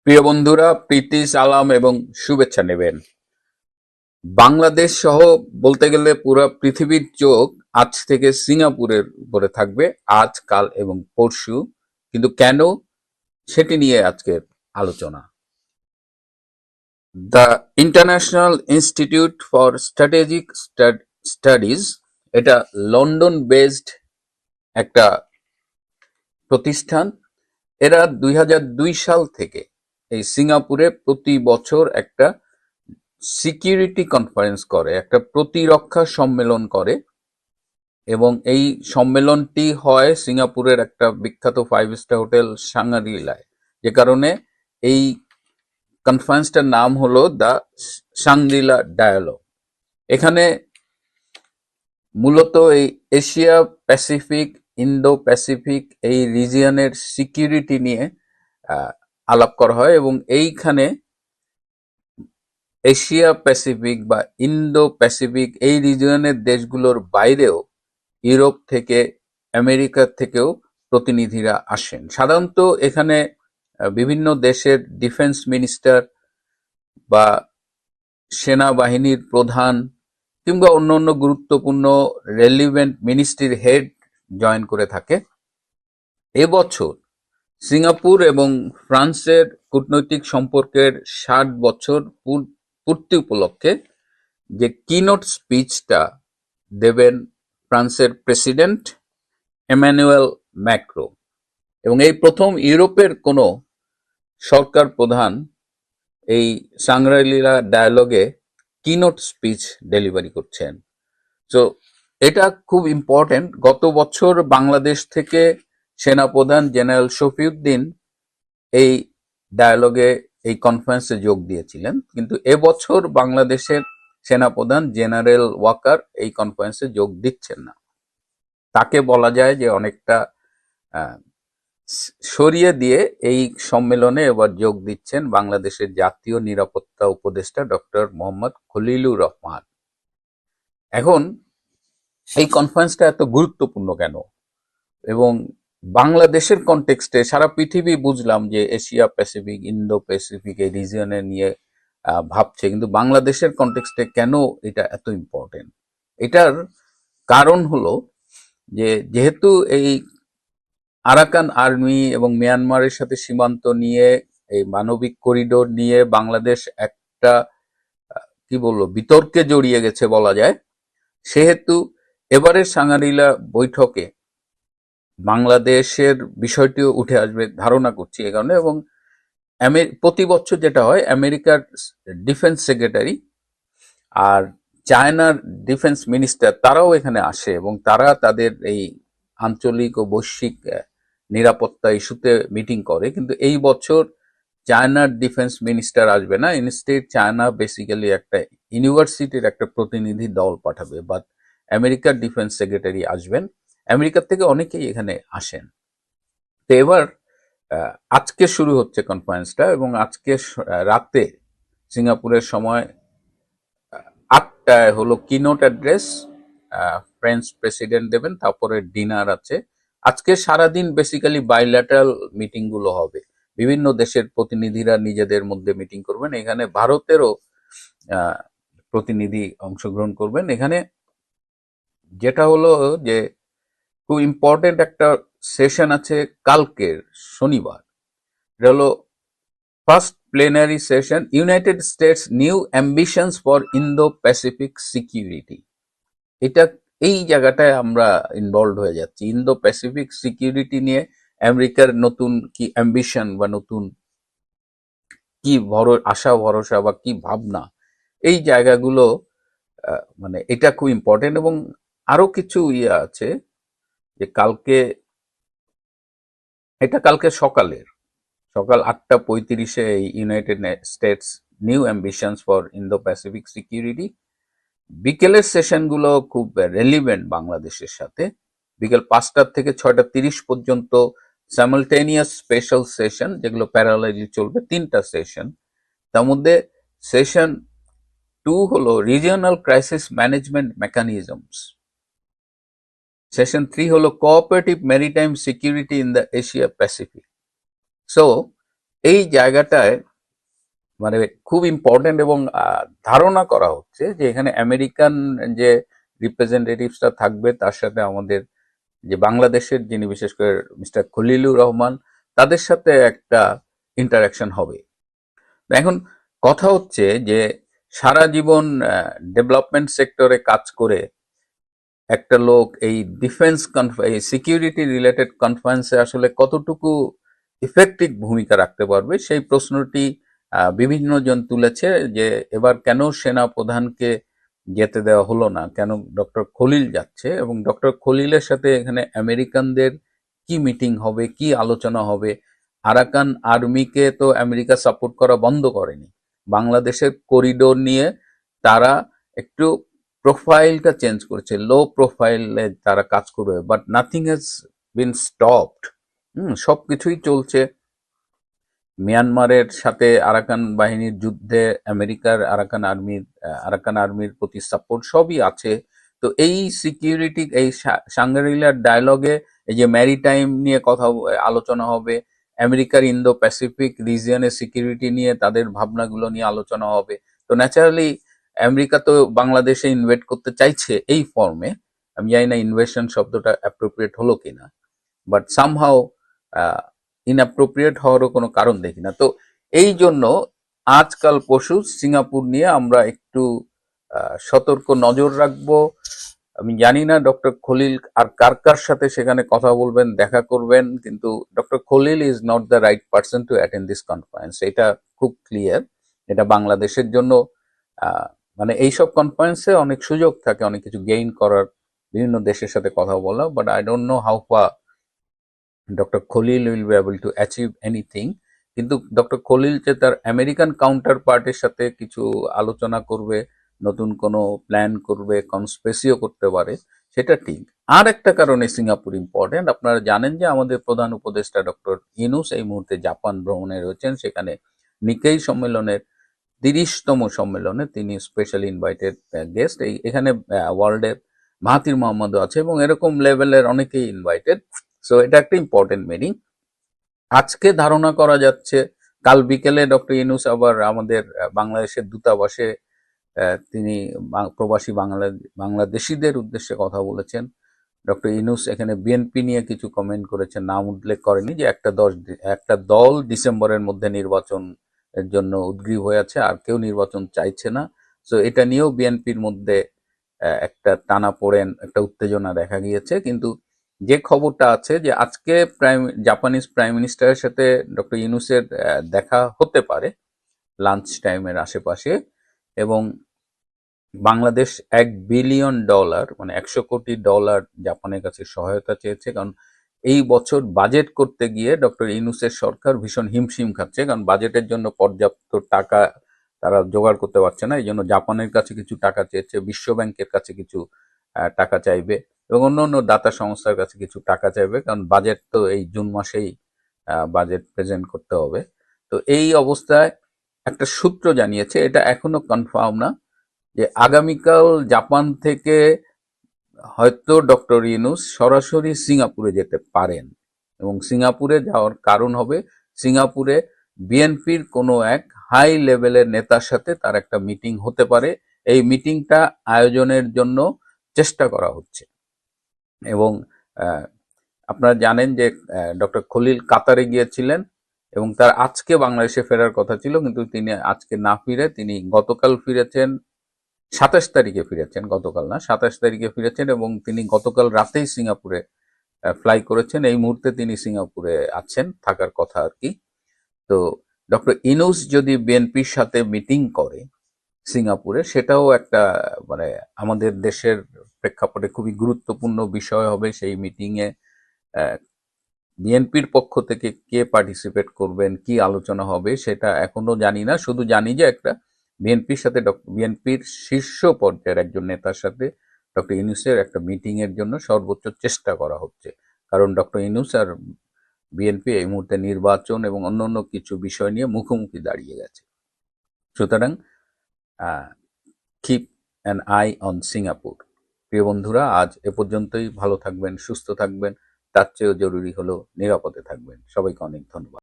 প্রিয় বন্ধুরা, প্রীতি সালাম এবং শুভেচ্ছা নেবেন। বাংলাদেশ সহ বলতে গেলে পুরো পৃথিবীর চোখ আজ থেকে সিঙ্গাপুরের উপরে থাকবে, আজ কাল এবং পরশু। কিন্তু কেন, সেটি নিয়ে আজকের আলোচনা। The international institute for strategic studies, এটা লন্ডন বেসড একটা প্রতিষ্ঠান। এরা ২০০২ সাল থেকে এই সিঙ্গাপুরে প্রতি বছর একটা সিকিউরিটি কনফারেন্স করে, একটা প্রতিরক্ষা সম্মেলন করে। এবং এই সম্মেলনটি হয় সিঙ্গাপুরের একটা বিখ্যাত 5 স্টার হোটেল সাংগ্রিলায়, যে কারণে এই কনফারেন্সটার নাম হলো দ্য সাংগ্রিলা ডায়ালগ। এখানে মূলত এই এশিয়া প্যাসিফিক, ইন্দো প্যাসিফিক এই রিজিয়নের সিকিউরিটি নিয়ে আলাপ করা হয়। এবং এইখানে এশিয়া প্যাসিফিক বা ইন্দো প্যাসিফিক এই রিজিয়নের দেশগুলোর বাইরেও ইউরোপ থেকে, আমেরিকা থেকেও প্রতিনিধিরা আসেন। সাধারণত এখানে বিভিন্ন দেশের ডিফেন্স মিনিস্টার বা সেনাবাহিনীর প্রধান কিংবা অন্য অন্য গুরুত্বপূর্ণ রেলিভেন্ট মিনিস্ট্রির হেড জয়েন করে থাকে। এবছর সিঙ্গাপুর এবং ফ্রান্সের কূটনৈতিক সম্পর্কের ৬০ বছর পূর্তি উপলক্ষে যে কিনোট স্পিচটা দেবেন ফ্রান্সের প্রেসিডেন্ট এমানুয়েল ম্যাক্রো, এবং এই প্রথম ইউরোপের কোনো সরকার প্রধান এই সাংগ্রিলা ডায়ালগে কিনোট স্পিচ ডেলিভারি করছেন। তো এটা খুব ইম্পর্টেন্ট। গত বছর বাংলাদেশ থেকে সেনাপ্রধান জেনারেল শফিউদ্দিন এই ডায়ালগে, এই কনফারেন্সে যোগ দিয়েছিলেন, কিন্তু এবছর বাংলাদেশের সেনাপ্রধান জেনারেল ওয়াকার এই কনফারেন্সে যোগ দিচ্ছেন না। তাকে বলা যায় যে অনেকটা সরিয়ে দিয়ে এই সম্মেলনে এবার যোগ দিচ্ছেন বাংলাদেশের জাতীয় নিরাপত্তা উপদেষ্টা ডক্টর মোহাম্মদ খলিলুর রহমান। এখন এই কনফারেন্সটা এত গুরুত্বপূর্ণ কেন, এবং বাংলাদেশের কনটেক্সটে সারা পৃথিবী বুঝলাম যে এশিয়া প্যাসিফিক, ইন্দো প্যাসিফিক এই রিজিয়নে নিয়ে ভাবছে, কিন্তু বাংলাদেশের কনটেক্সটে কেন এটা এত ইম্পর্টেন্ট? এটার কারণ হলো যে যেহেতু এই আরাকান আর্মি এবং মিয়ানমারের সাথে সীমান্ত নিয়ে, এই মানবিক করিডোর নিয়ে বাংলাদেশ একটা কি বলবো বিতর্কে জড়িয়ে গেছে বলা যায়। সেহেতু এবারের সাংগ্রিলা বৈঠকে বাংলাদেশের বিষয়টিও উঠে আসবে ধারণা করছি এ কারণে। এবং প্রতি বছর যেটা হয়, আমেরিকার ডিফেন্স সেক্রেটারি আর চায়নার ডিফেন্স মিনিস্টার তারাও এখানে আসে, এবং তারা তাদের এই আঞ্চলিক ও বৈশ্বিক নিরাপত্তা ইস্যুতে মিটিং করে। কিন্তু এই বছর চায়নার ডিফেন্স মিনিস্টার আসবে না, ইনস্টেড চায়না বেসিক্যালি একটা ইউনিভার্সিটির একটা প্রতিনিধি দল পাঠাবে, বাট আমেরিকার ডিফেন্স সেক্রেটারি আসবেন। আমেরিকার থেকে অনেকেই এখানে আসেন। তো এবার আজকে শুরু হচ্ছে কনফারেন্সটা, এবং আজকে রাতে সিঙ্গাপুরের সময় ৮টায় হলো কিনোট অ্যাড্রেস, ফ্রেঞ্চ প্রেসিডেন্ট দেবেন, তারপরে ডিনার আছে। আজকে সারাদিন বেসিক্যালি বাইল্যাটারাল মিটিং গুলো হবে, বিভিন্ন দেশের প্রতিনিধিরা নিজেদের মধ্যে মিটিং করবেন। এখানে ভারতেরও প্রতিনিধি অংশগ্রহণ করবেন। এখানে যেটা হলো যে খুব ইম্পর্টেন্ট একটা সেশন আছে কালকের শনিবার, এটা হলো first plenary session, United states new ambitions for Indo Pacific security. এটা এই জায়গাটায় আমরা ইনভলভ হয়ে যাচ্ছি, ইন্দো প্যাসিফিক সিকিউরিটি নিয়ে আমেরিকার নতুন কি অ্যাম্বিশন বা নতুন কি আশা ভরসা বা কি ভাবনা, এই জায়গাগুলো মানে এটা খুব ইম্পর্টেন্ট। এবং আরো কিছু ইয়ে আছে যে কালকে সকাল ৮টা ৩৫-এ এই United states new ambitions for Indo Pacific security. বিকেলের সেশনগুলো খুব রেলিভেন্ট বাংলাদেশের সাথে। বিকেল ৫টা থেকে ৬টা ৩০ পর্যন্ত স্যামলটেনিয়াস স্পেশাল সেশন, যেগুলো প্যারালালি চলবে, ৩টা সেশন। তার মধ্যে সেশন 2 হলো regional crisis management mechanisms. Session 3 হলো cooperative maritime security in the Asia Pacific. So এই জায়গাটায় মানে খুব ইম্পর্টেন্ট, এবং ধারণা করা হচ্ছে যে এখানে আমেরিকান যে রিপ্রেজেন্টেটিভসটা থাকবে তার সাথে আমাদের যে বাংলাদেশের যিনি বিশেষ করে মিস্টার খলিলুর রহমান, তাদের সাথে একটা ইন্টারাকশন হবে। এখন কথা হচ্ছে যে সারা জীবন ডেভেলপমেন্ট সেক্টরে কাজ করে একটা লোক এই ডিফেন্স এই সিকিউরিটি রিলেটেড কনফারেন্সে আসলে কতটুকু ইফেক্টিভ ভূমিকা রাখতে পারবে, সেই প্রশ্নটি বিভিন্ন জন তুলেছে যে এবার কেন সেনা প্রধানকে যেতে দেওয়া হলো না, কেন ডক্টর খলিল যাচ্ছে, এবং ডক্টর খলিলের সাথে এখানে আমেরিকানদের কি মিটিং হবে, কি আলোচনা হবে। আরাকান আর্মিকে তো আমেরিকা সাপোর্ট করা বন্ধ করেনি, বাংলাদেশের করিডোর নিয়ে তারা একটু প্রোফাইলটা চেঞ্জ করেছে, লো প্রোফাইলে তারা কাজ করবে, but nothing has been stopped. সবকিছুই চলছে। মিয়ানমারের সাথে আরাকান বাহিনীর যুদ্ধে আমেরিকার আরাকান আর্মির প্রতি সাপোর্ট সবই আছে। তো এই সিকিউরিটি, এই সাংগ্রিলার ডায়ালগে এই যে ম্যারিটাইম নিয়ে আলোচনা হবে, আমেরিকার ইন্দো প্যাসিফিক রিজিয়নের সিকিউরিটি নিয়ে তাদের ভাবনাগুলো নিয়ে আলোচনা হবে। তো ন্যাচারালি আমেরিকা তো বাংলাদেশে ইনভেস্ট করতে চাইছে এই ফর্মে। আমি জানি না ইনভেশন শব্দটা অ্যাপ্রোপ্রিয়েট হলো কিনা, বাট সামহাও ইনঅ্যাপ্রোপ্রিয়েট হওয়ারও কোনো কারণ দেখি না। তো এই জন্য আজকাল পরশু সিঙ্গাপুর নিয়ে আমরা একটু সতর্ক নজর রাখবো। আমি জানি না ডক্টর খলিল আর কার কার সাথে সেখানে কথা বলবেন, দেখা করবেন, কিন্তু doctor Khalil is not the right person to attend this conference, এটা খুব ক্লিয়ার। এটা বাংলাদেশের জন্য মানে এইসব কনফারেন্সে অনেক সুযোগ থাকে, অনেক কিছু গেইন করার, বিভিন্ন দেশের সাথে কথা বলা, but I don't know how ফা doctor Khalil will be able to achieve anything. কিন্তু ডক্টর খলিল যে তার আমেরিকান কাউন্টার পার্টের সাথে কিছু আলোচনা করবে, নতুন কোনো প্ল্যান করবে, কনস্পেসিও করতে পারে, সেটা ঠিক। আর একটা কারণে সিঙ্গাপুর ইম্পর্টেন্ট, আপনারা জানেন যে আমাদের প্রধান উপদেষ্টা ডক্টর ইউনূস এই মুহূর্তে জাপান ভ্রমণে রয়েছেন। সেখানে নিকেই সম্মেলনের 30তম সম্মেলনে তিনি স্পেশালি ইনভাইটেড গেস্ট। এখানে ওয়ার্ল্ডের মাহাতির মোহাম্মদও আছে, এবং এরকম লেভেলের অনেকেই ইনভাইটেড। সো এটা একটা ইম্পর্টেন্ট মিটিং। আজকে ধারণা করা যাচ্ছে কাল বিকেলে ডক্টর ইউনূস আবার আমাদের বাংলাদেশের দূতাবাসে তিনি প্রবাসী বাংলাদেশিদের উদ্দেশ্যে কথা বলেছেন। ডক্টর ইউনূস এখানে বিএনপি নিয়ে কিছু কমেন্ট করেছেন, নাম উল্লেখ করেনি, যে একটা দল ডিসেম্বরের মধ্যে নির্বাচনের জন্য উদ্গ্রীব হয়ে আছে, আর কেউ নির্বাচন চাইছে না। সো এটা নিয়েও বিএনপির মধ্যে একটা টানাপোড়েন, একটা উত্তেজনা দেখা গিয়েছে। কিন্তু যে খবরটা আছে যে আজকে জাপানিজ প্রাইম মিনিস্টারের সাথে ডক্টর ইউনূসের দেখা হতে পারে লাঞ্চ টাইমের আশেপাশে, এবং বাংলাদেশ $1 বিলিয়ন মানে $100 কোটি জাপানের কাছে সহায়তা চেয়েছে। কারণ এই বছর বাজেট করতে গিয়ে ডক্টর ইউনূসের সরকার ভীষণ হিমশিম খাচ্ছে, কারণ বাজেটের জন্য পর্যাপ্ত টাকা তারা জোগাড় করতে পারছে না। এই জন্য জাপানের কাছে কিছু টাকা চেয়েছে, বিশ্ব ব্যাংকের কাছে কিছু টাকা চাইবে, এবং অন্য অন্য দাতা সংস্থার কাছে কিছু টাকা চাইবে, কারণ বাজেট তো এই জুন মাসেই বাজেট প্রেজেন্ট করতে হবে। তো এই অবস্থায় একটা সূত্র জানিয়েছে, এটা এখনো কনফার্ম না, যে আগামীকাল জাপান থেকে হয়তো ডক্টর ইউনূস সরাসরি সিঙ্গাপুরে যেতে পারেন, এবং সিঙ্গাপুরে যাওয়ার কারণ হবে সিঙ্গাপুরে বিএনপির কোনো এক হাই লেভেলের নেতার সাথে তার একটা মিটিং হতে পারে। এই মিটিংটা আয়োজনের জন্য চেষ্টা করা হচ্ছে, এবং আপনারা জানেন যে ডক্টর খলিল কাতারে গিয়েছিলেন, এবং তার আজকে বাংলাদেশে ফেরার কথা ছিল, কিন্তু তিনি আজকে না ফিরে তিনি গতকাল ফিরেছেন, 27 তারিখে ফিরেছেন, গতকাল না 27 তারিখে ফিরেছেন, এবং তিনি গতকাল রাতেই সিঙ্গাপুরে ফ্লাই করেছেন। এই মুহূর্তে তিনি সিঙ্গাপুরে আছেন, থাকার কথা আর কি। তো ডক্টর ইউনূস যদি বিএনপির সাথে মিটিং করে সিঙ্গাপুরে, সেটাও একটা মানে আমাদের দেশের প্রেক্ষাপটে খুবই গুরুত্বপূর্ণ বিষয় হবে। সেই মিটিংয়ে বিএনপির পক্ষ থেকে কে পার্টিসিপেট করবেন, কি আলোচনা হবে সেটা এখনো জানি না। শুধু জানি যে একটা বিএনপির সাথে বিএনপির শীর্ষ পর্যায়ের একজন নেতার সাথে ডক্টর ইউনূসের একটা মিটিং এর জন্য সর্বোচ্চ চেষ্টা করা হচ্ছে, কারণ ডক্টর ইউনূস আর বিএনপি এই মুহূর্তে নির্বাচন এবং অন্যান্য কিছু বিষয় নিয়ে মুখোমুখি দাঁড়িয়ে গেছে। সুতরাং keep an I on Singapore. প্রিয় বন্ধুরা, আজ এ পর্যন্তই। ভালো থাকবেন, সুস্থ থাকবেন, তার চেয়েও জরুরি হলো নিরাপদে থাকবেন। সবাইকে অনেক ধন্যবাদ।